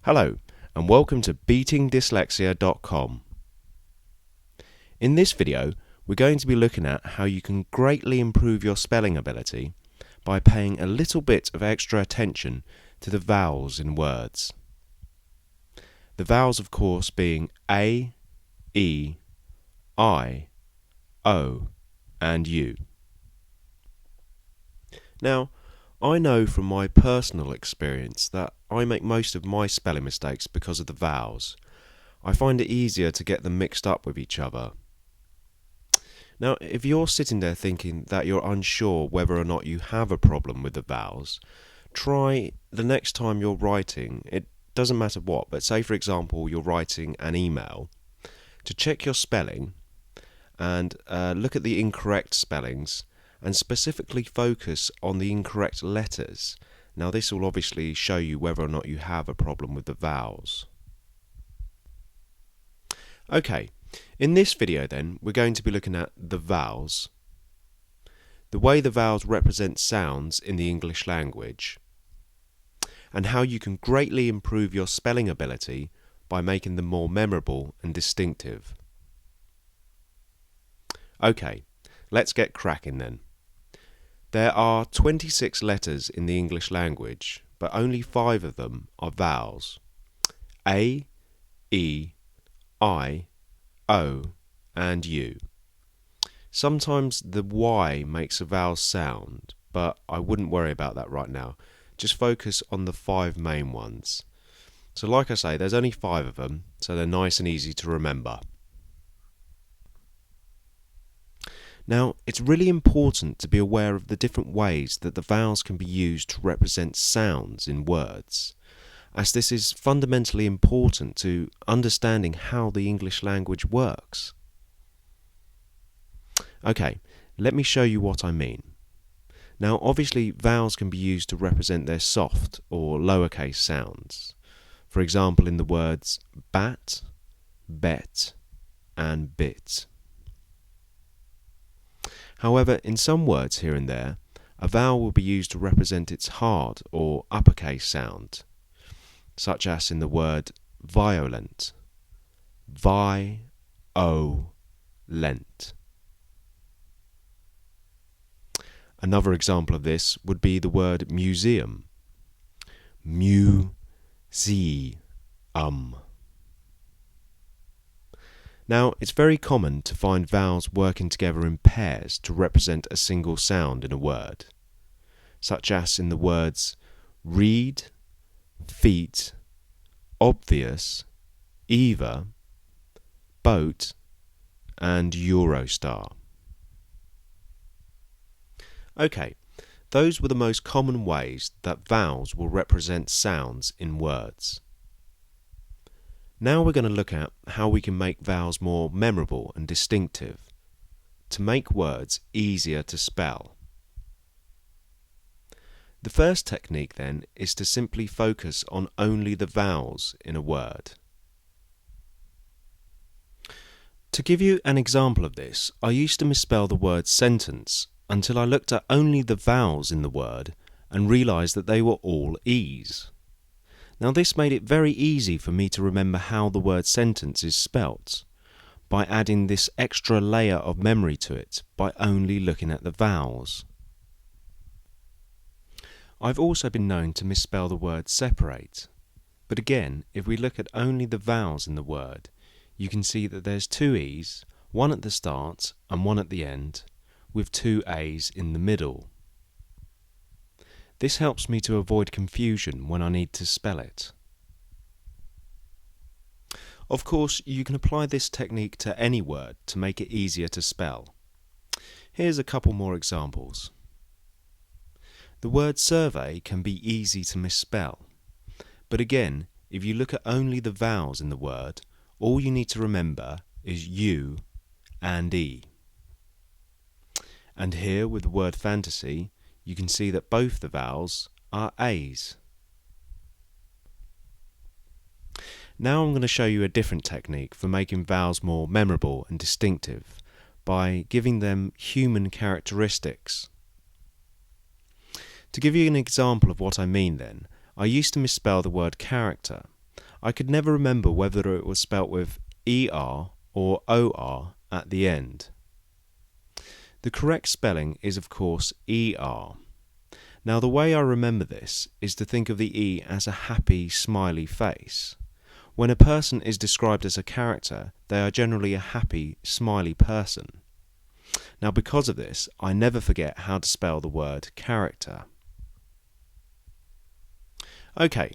Hello, and welcome to beatingdyslexia.com. In this video, we're going to be looking at how you can greatly improve your spelling ability by paying a little bit of extra attention to the vowels in words. The vowels, of course, being A, E, I, O, and U. Now, I know from my personal experience that I make most of my spelling mistakes because of the vowels. I find it easier to get them mixed up with each other. Now, if you're sitting there thinking that you're unsure whether or not you have a problem with the vowels, try the next time you're writing, it doesn't matter what, but say for example you're writing an email, to check your spelling and look at the incorrect spellings and specifically focus on the incorrect letters. Now this will obviously show you whether or not you have a problem with the vowels. Okay, in this video then we're going to be looking at the vowels, the way the vowels represent sounds in the English language, and how you can greatly improve your spelling ability by making them more memorable and distinctive. Okay, let's get cracking then. There are 26 letters in the English language, but only 5 of them are vowels. A, E, I, O, and U. Sometimes the Y makes a vowel sound, but I wouldn't worry about that right now. Just focus on the 5 main ones. So like I say, there's only 5 of them, so they're nice and easy to remember. Now, it's really important to be aware of the different ways that the vowels can be used to represent sounds in words, as this is fundamentally important to understanding how the English language works. Okay, let me show you what I mean. Now, obviously, vowels can be used to represent their soft or lowercase sounds. For example, in the words bat, bet, and bit. However, in some words here and there, a vowel will be used to represent its hard or uppercase sound, such as in the word violent, vi-o-lent. Another example of this would be the word museum, mu-ze-um. Now, it's very common to find vowels working together in pairs to represent a single sound in a word, such as in the words read, feet, obvious, either, boat, and Eurostar. Okay, those were the most common ways that vowels will represent sounds in words. Now we're going to look at how we can make vowels more memorable and distinctive, to make words easier to spell. The first technique then is to simply focus on only the vowels in a word. To give you an example of this, I used to misspell the word sentence until I looked at only the vowels in the word and realised that they were all E's. Now this made it very easy for me to remember how the word sentence is spelt, by adding this extra layer of memory to it by only looking at the vowels. I've also been known to misspell the word separate, but again, if we look at only the vowels in the word, you can see that there's 2 E's, one at the start and one at the end, with 2 A's in the middle. This helps me to avoid confusion when I need to spell it. Of course, you can apply this technique to any word to make it easier to spell. Here's a couple more examples. The word survey can be easy to misspell, but again, if you look at only the vowels in the word, all you need to remember is U and E. And here with the word fantasy, you can see that both the vowels are A's. Now I'm going to show you a different technique for making vowels more memorable and distinctive by giving them human characteristics. To give you an example of what I mean then, I used to misspell the word character, I could never remember whether it was spelt with ER or OR at the end. The correct spelling is of course ER. Now the way I remember this is to think of the E as a happy, smiley face. When a person is described as a character, they are generally a happy, smiley person. Now because of this, I never forget how to spell the word character. Okay,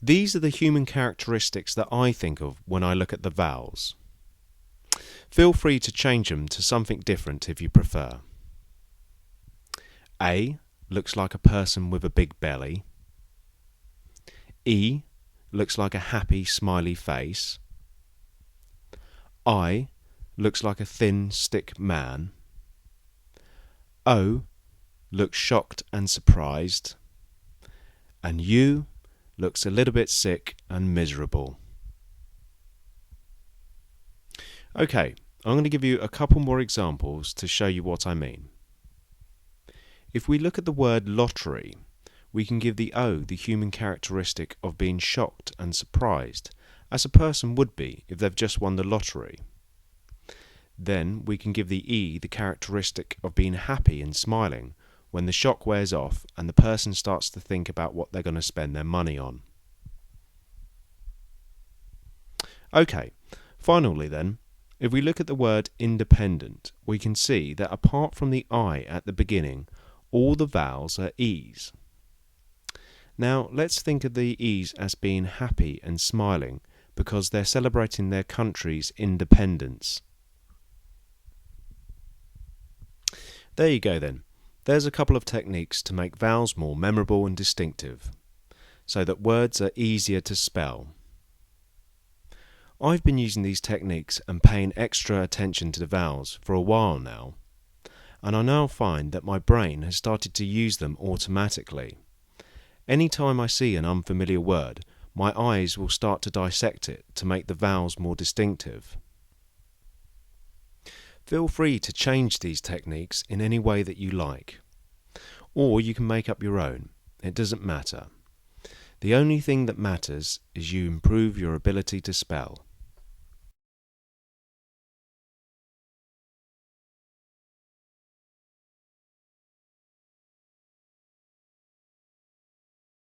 these are the human characteristics that I think of when I look at the vowels. Feel free to change them to something different if you prefer. A looks like a person with a big belly. E looks like a happy, smiley face. I looks like a thin, stick man. O looks shocked and surprised. And U looks a little bit sick and miserable. Okay, I'm going to give you a couple more examples to show you what I mean. If we look at the word lottery, we can give the O the human characteristic of being shocked and surprised, as a person would be if they've just won the lottery. Then we can give the E the characteristic of being happy and smiling when the shock wears off and the person starts to think about what they're going to spend their money on. Okay, finally then, if we look at the word independent, we can see that apart from the I at the beginning, all the vowels are E's. Now let's think of the E's as being happy and smiling because they're celebrating their country's independence. There you go then. There's a couple of techniques to make vowels more memorable and distinctive, so that words are easier to spell. I've been using these techniques and paying extra attention to the vowels for a while now, and I now find that my brain has started to use them automatically. Anytime I see an unfamiliar word, my eyes will start to dissect it to make the vowels more distinctive. Feel free to change these techniques in any way that you like, or you can make up your own. It doesn't matter. The only thing that matters is you improve your ability to spell.